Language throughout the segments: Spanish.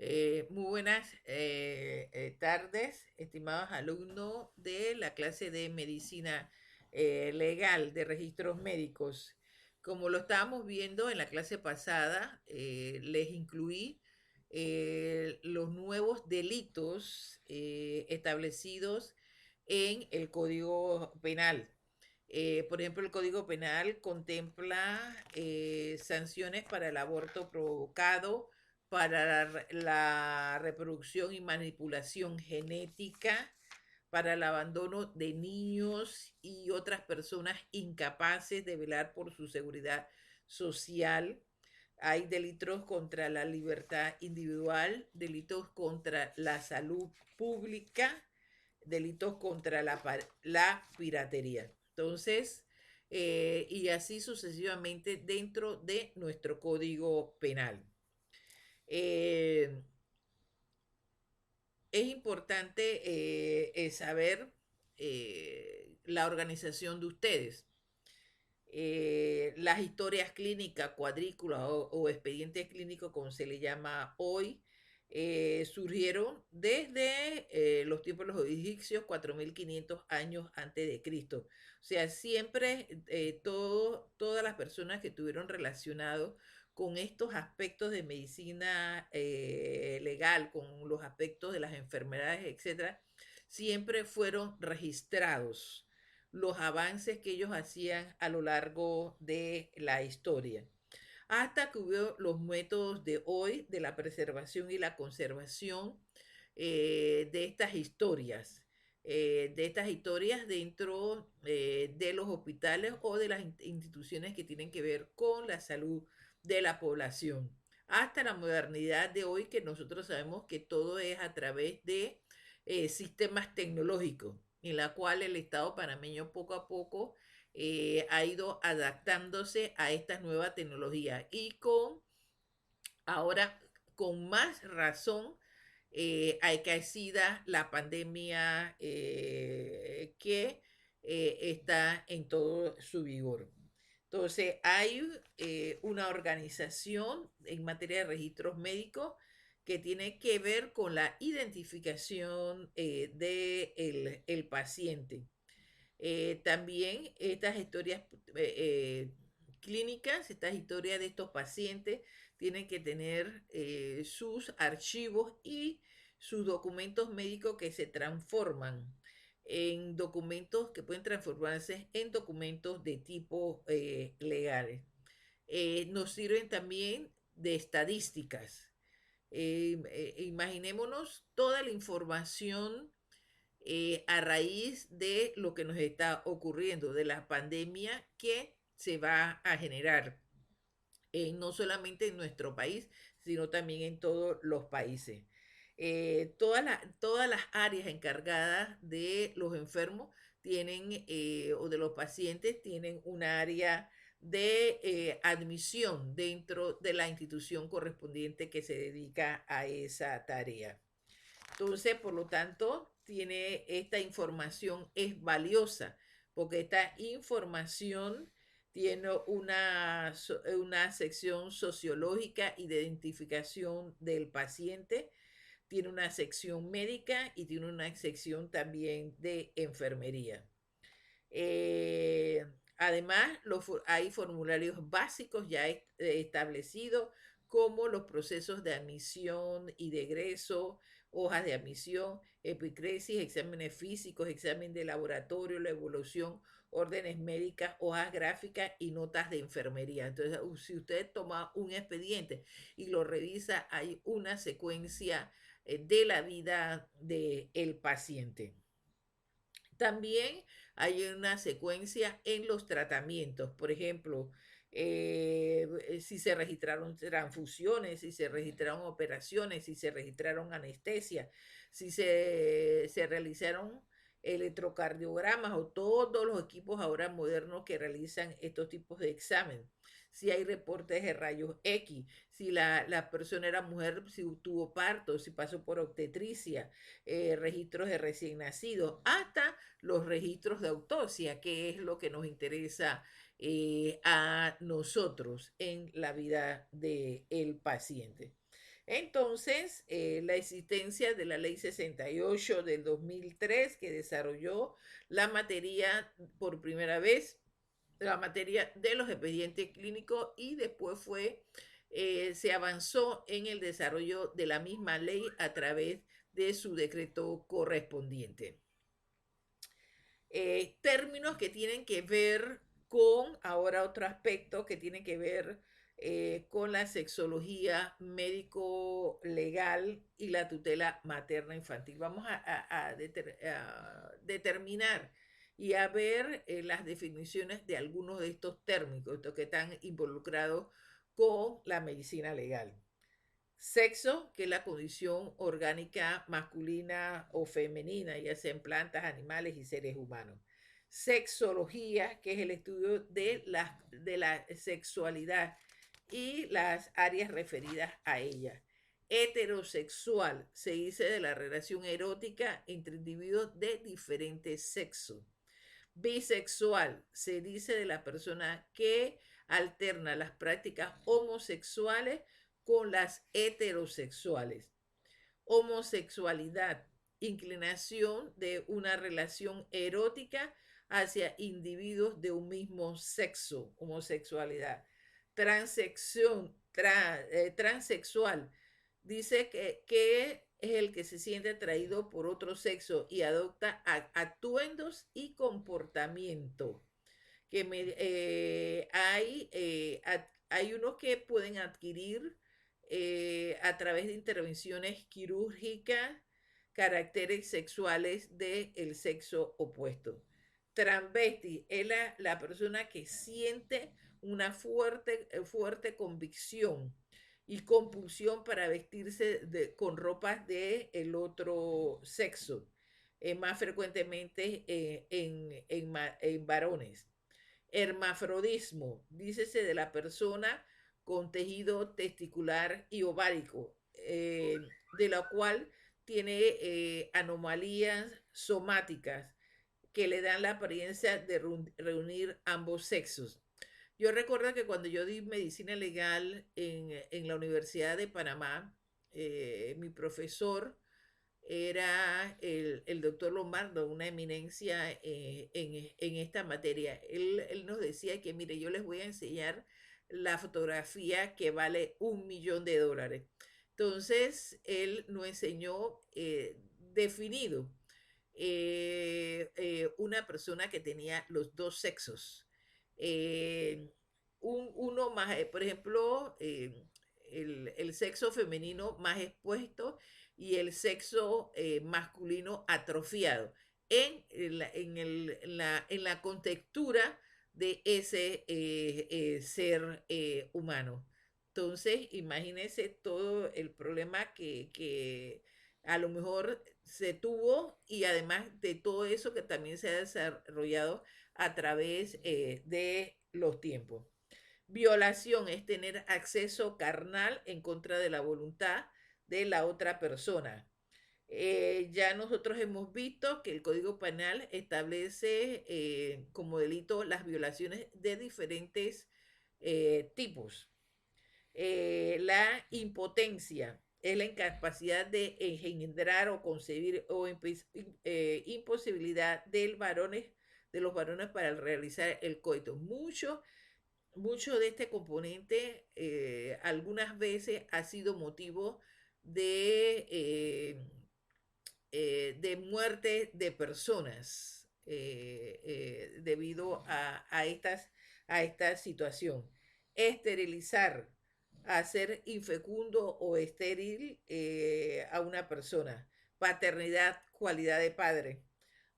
Muy buenas tardes, estimados alumnos de la clase de medicina legal de registros médicos. Como lo estábamos viendo en la clase pasada, les incluí los nuevos delitos establecidos en el Código Penal. Por ejemplo, el Código Penal contempla sanciones para el aborto provocado, para la reproducción y manipulación genética, para el abandono de niños y otras personas incapaces de velar por su seguridad social. Hay delitos contra la libertad individual, delitos contra la salud pública, delitos contra la piratería. Entonces, y así sucesivamente dentro de nuestro código penal. Eh, es importante saber la organización de ustedes. Las historias clínicas, cuadrículas o expedientes clínicos, como se le llama hoy, surgieron desde los tiempos de los egipcios, 4500 años antes de Cristo. O sea, siempre todas las personas que estuvieron relacionados con estos aspectos de medicina legal, con los aspectos de las enfermedades, etcétera, siempre fueron registrados los avances que ellos hacían a lo largo de la historia. Hasta que hubo los métodos de hoy de la preservación y la conservación de estas historias dentro de los hospitales o de las instituciones que tienen que ver con la salud de la población. Hasta la modernidad de hoy, que nosotros sabemos que todo es a través de sistemas tecnológicos, en la cual el Estado panameño poco a poco ha ido adaptándose a estas nuevas tecnologías y ahora con más razón acaecida la pandemia que está en todo su vigor. Entonces, hay una organización en materia de registros médicos que tiene que ver con la identificación del el paciente. También estas historias clínicas, estas historias de estos pacientes tienen que tener sus archivos y sus documentos médicos que se transforman en documentos que pueden transformarse en documentos de tipo legales. Nos sirven también de estadísticas. Imaginémonos toda la información a raíz de lo que nos está ocurriendo, de la pandemia que se va a generar, no solamente en nuestro país, sino también en todos los países. Todas las áreas encargadas de los enfermos tienen, o de los pacientes, tienen un área de admisión dentro de la institución correspondiente que se dedica a esa tarea. Entonces, por lo tanto, tiene esta información es valiosa porque esta información tiene una sección sociológica y de identificación del paciente, tiene una sección médica y tiene una sección también de enfermería. Además, hay formularios básicos ya establecidos como los procesos de admisión y de egreso, hojas de admisión, epicresis, exámenes físicos, examen de laboratorio, la evolución, órdenes médicas, hojas gráficas y notas de enfermería. Entonces, si usted toma un expediente y lo revisa, hay una secuencia de la vida del paciente. También hay una secuencia en los tratamientos, por ejemplo, si se registraron transfusiones, si se registraron operaciones, si se registraron anestesia, si se realizaron electrocardiogramas o todos los equipos ahora modernos que realizan estos tipos de examen. Si hay reportes de rayos X, si la persona era mujer, si tuvo parto, si pasó por obstetricia, registros de recién nacidos, hasta los registros de autopsia, que es lo que nos interesa a nosotros en la vida del paciente. Entonces, la existencia de la Ley 68 del 2003 que desarrolló la materia por primera vez, la materia de los expedientes clínicos y después se avanzó en el desarrollo de la misma ley a través de su decreto correspondiente. Términos que tienen que ver con, ahora otro aspecto que tiene que ver con la sexología médico-legal y la tutela materna-infantil. Vamos a determinar y a ver las definiciones de algunos de estos términos que están involucrados con la medicina legal. Sexo, que es la condición orgánica masculina o femenina, ya sea en plantas, animales y seres humanos. Sexología, que es el estudio de la sexualidad y las áreas referidas a ella. Heterosexual, se dice de la relación erótica entre individuos de diferentes sexos. Bisexual, se dice de la persona que alterna las prácticas homosexuales con las heterosexuales. Homosexualidad, inclinación de una relación erótica hacia individuos de un mismo sexo, homosexualidad. Transexual, dice que es el que se siente atraído por otro sexo y adopta atuendos y comportamiento. Hay unos que pueden adquirir a través de intervenciones quirúrgicas caracteres sexuales del sexo opuesto. Transvesti es la persona que siente una fuerte convicción y compulsión para vestirse con ropas del otro sexo, más frecuentemente en varones. Hermafrodismo, dícese de la persona con tejido testicular y ovárico, de la cual tiene anomalías somáticas que le dan la apariencia de reunir ambos sexos. Yo recuerdo que cuando yo di medicina legal en la Universidad de Panamá, mi profesor era el doctor Lombardo, una eminencia en esta materia. Él nos decía que, mire, yo les voy a enseñar la fotografía que vale $1.000.000. Entonces, él nos enseñó definido una persona que tenía los dos sexos. Uno más, por ejemplo, el sexo femenino más expuesto y el sexo masculino atrofiado en la contextura de ese ser humano. Entonces, imagínense todo el problema que a lo mejor se tuvo y además de todo eso que también se ha desarrollado a través de los tiempos. Violación es tener acceso carnal en contra de la voluntad de la otra persona. Ya nosotros hemos visto que el Código Penal establece como delito las violaciones de diferentes tipos. La impotencia es la incapacidad de engendrar o concebir o imposibilidad de los varones para realizar el coito. Mucho de este componente algunas veces ha sido motivo de muerte de personas debido a esta situación. Esterilizar, hacer infecundo o estéril a una persona. Paternidad, cualidad de padre.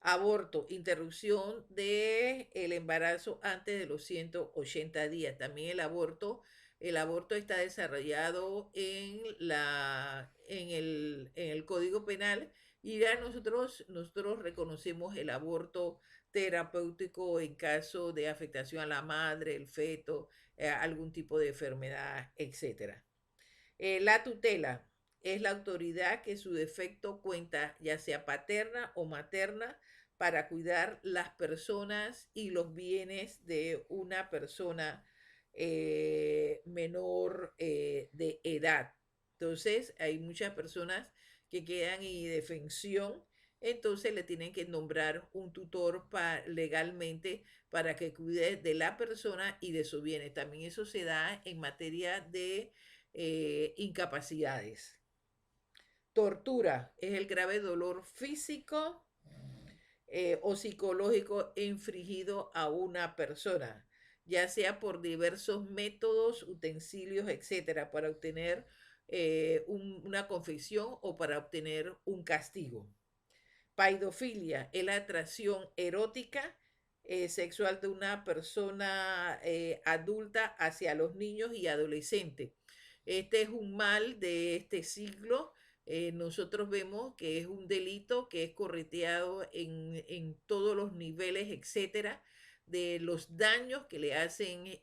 Aborto, interrupción del embarazo antes de los 180 días. También el aborto está desarrollado en el Código Penal y ya nosotros reconocemos el aborto terapéutico en caso de afectación a la madre, el feto, algún tipo de enfermedad, etcétera. La tutela es la autoridad que su defecto cuenta ya sea paterna o materna para cuidar las personas y los bienes de una persona menor de edad. Entonces, hay muchas personas que quedan en indefensión, entonces le tienen que nombrar un tutor legalmente para que cuide de la persona y de su bienes. También eso se da en materia de incapacidades. Tortura es el grave dolor físico o psicológico infligido a una persona, ya sea por diversos métodos, utensilios, etcétera, para obtener una confesión o para obtener un castigo. Paidofilia es la atracción erótica sexual de una persona adulta hacia los niños y adolescentes. Este es un mal de este siglo. Nosotros vemos que es un delito que es correteado en todos los niveles, etcétera, de los daños que le hacen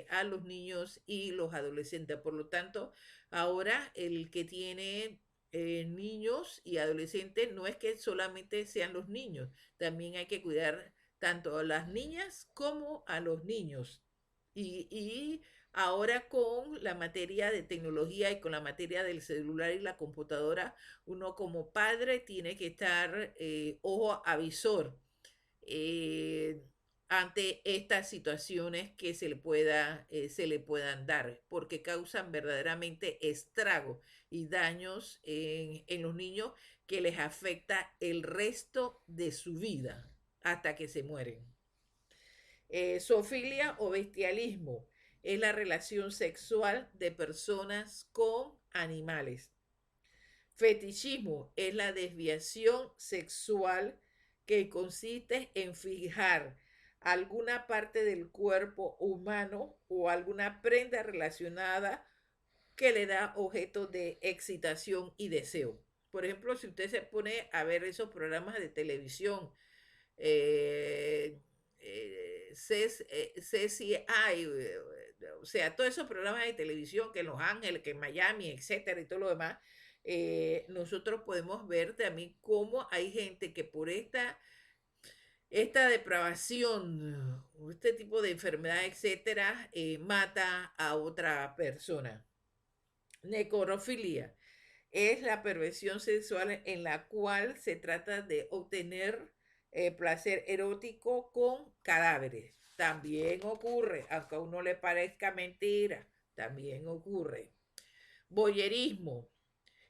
a los niños y los adolescentes. Por lo tanto, ahora el que tiene niños y adolescentes no es que solamente sean los niños, también hay que cuidar tanto a las niñas como a los niños. Y ahora con la materia de tecnología y con la materia del celular y la computadora, uno como padre tiene que estar ojo avisor eh, ante estas situaciones que se le puedan dar, porque causan verdaderamente estragos y daños en los niños que les afecta el resto de su vida hasta que se mueren. Zoofilia o bestialismo es la relación sexual de personas con animales. Fetichismo es la desviación sexual que consiste en fijar alguna parte del cuerpo humano o alguna prenda relacionada que le da objeto de excitación y deseo. Por ejemplo, si usted se pone a ver esos programas de televisión, eh, CCI, o sea, todos esos programas de televisión que en Los Ángeles, que en Miami, etcétera, y todo lo demás, nosotros podemos ver también cómo hay gente que por esta depravación, este tipo de enfermedad, etcétera, mata a otra persona. Necrofilia es la perversión sexual en la cual se trata de obtener placer erótico con cadáveres. También ocurre, aunque a uno le parezca mentira, también ocurre. Voyerismo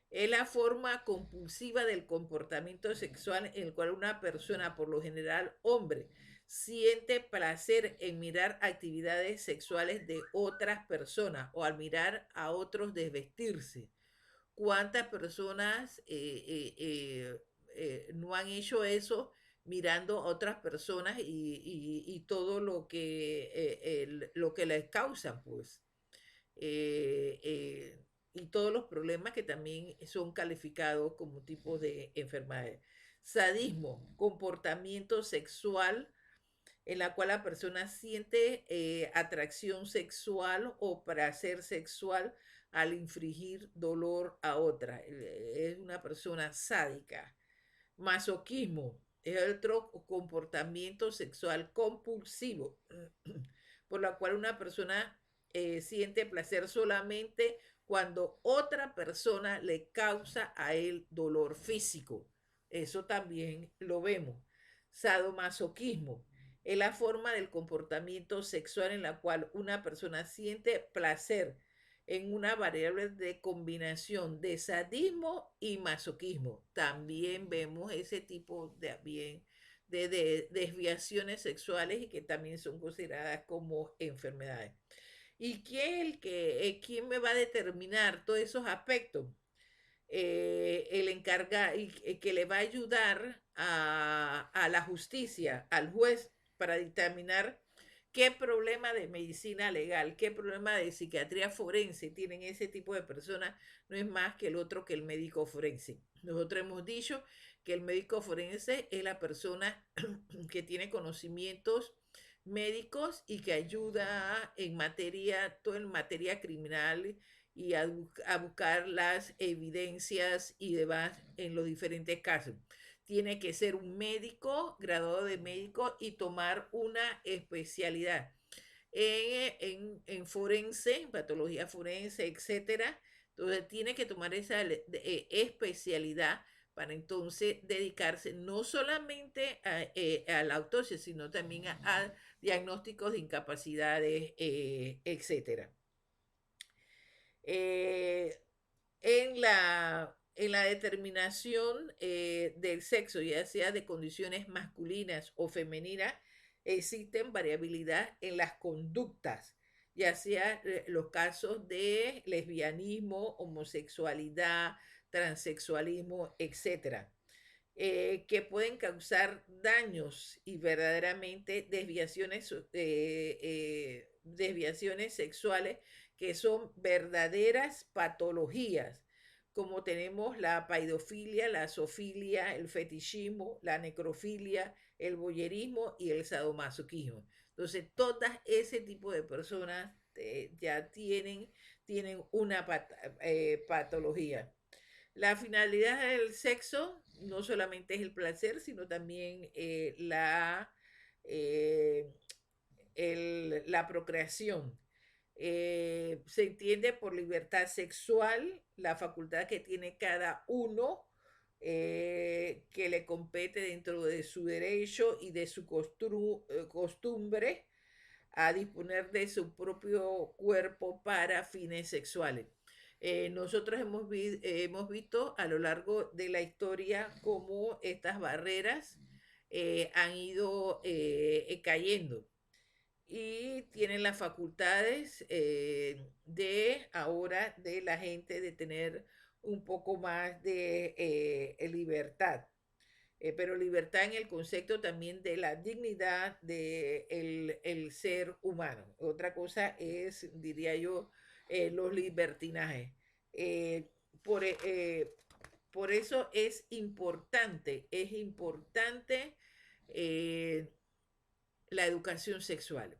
es la forma compulsiva del comportamiento sexual en el cual una persona, por lo general hombre, siente placer en mirar actividades sexuales de otras personas o al mirar a otros desvestirse. ¿Cuántas personas no han hecho eso mirando a otras personas y todo lo que les causan, pues? eh, eh, y todos los problemas que también son calificados como tipos de enfermedades. Sadismo, comportamiento sexual en la cual la persona siente atracción sexual o placer sexual al infligir dolor a otra. Es una persona sádica. Masoquismo es otro comportamiento sexual compulsivo por la cual una persona siente placer solamente cuando otra persona le causa a él dolor físico. Eso también lo vemos. Sadomasoquismo es la forma del comportamiento sexual en la cual una persona siente placer en una variable de combinación de sadismo y masoquismo. También vemos ese tipo de desviaciones sexuales y que también son consideradas como enfermedades. ¿Y quién me va a determinar todos esos aspectos? El encargado que le va a ayudar a la justicia, al juez, para determinar qué problema de medicina legal, qué problema de psiquiatría forense tienen ese tipo de personas, no es más que el otro que el médico forense. Nosotros hemos dicho que el médico forense es la persona que tiene conocimientos médicos y que ayuda todo en materia criminal y a buscar las evidencias y demás en los diferentes casos. Tiene que ser un médico, graduado de médico y tomar una especialidad en forense, patología forense, etcétera. Entonces tiene que tomar esa especialidad para entonces dedicarse no solamente a la autopsia, sino también a diagnósticos de incapacidades, etcétera. Eh, en la determinación del sexo, ya sea de condiciones masculinas o femeninas, existen variabilidad en las conductas, ya sea los casos de lesbianismo, homosexualidad, transexualismo, etcétera, que pueden causar daños y verdaderamente desviaciones sexuales que son verdaderas patologías, como tenemos la paidofilia, la zoofilia, el fetichismo, la necrofilia, el voyerismo y el sadomasoquismo. Entonces, todas ese tipo de personas ya tienen una patología. La finalidad del sexo no solamente es el placer, sino también eh, la procreación. Se entiende por libertad sexual la facultad que tiene cada uno, que le compete dentro de su derecho y de su costumbre a disponer de su propio cuerpo para fines sexuales. Nosotros hemos visto a lo largo de la historia cómo estas barreras han ido cayendo y tienen las facultades de ahora de la gente de tener un poco más de libertad. Pero libertad en el concepto también de la dignidad del el ser humano. Otra cosa es, diría yo, los libertinajes. Eh, por, eh, por eso es importante eh, la educación sexual.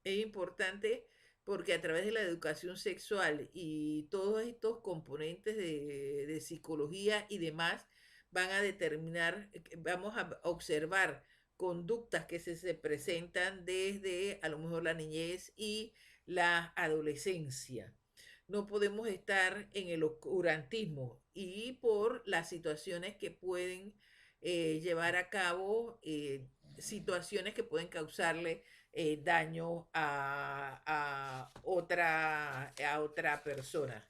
Es importante porque a través de la educación sexual y todos estos componentes de psicología y demás van a determinar, vamos a observar conductas que se presentan desde a lo mejor la niñez y la adolescencia. No podemos estar en el oscurantismo y por las situaciones que pueden llevar a cabo, situaciones que pueden causarle daño a otra persona.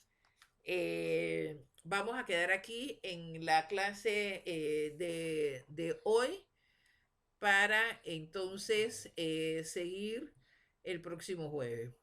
Vamos a quedar aquí en la clase de hoy para entonces seguir el próximo jueves.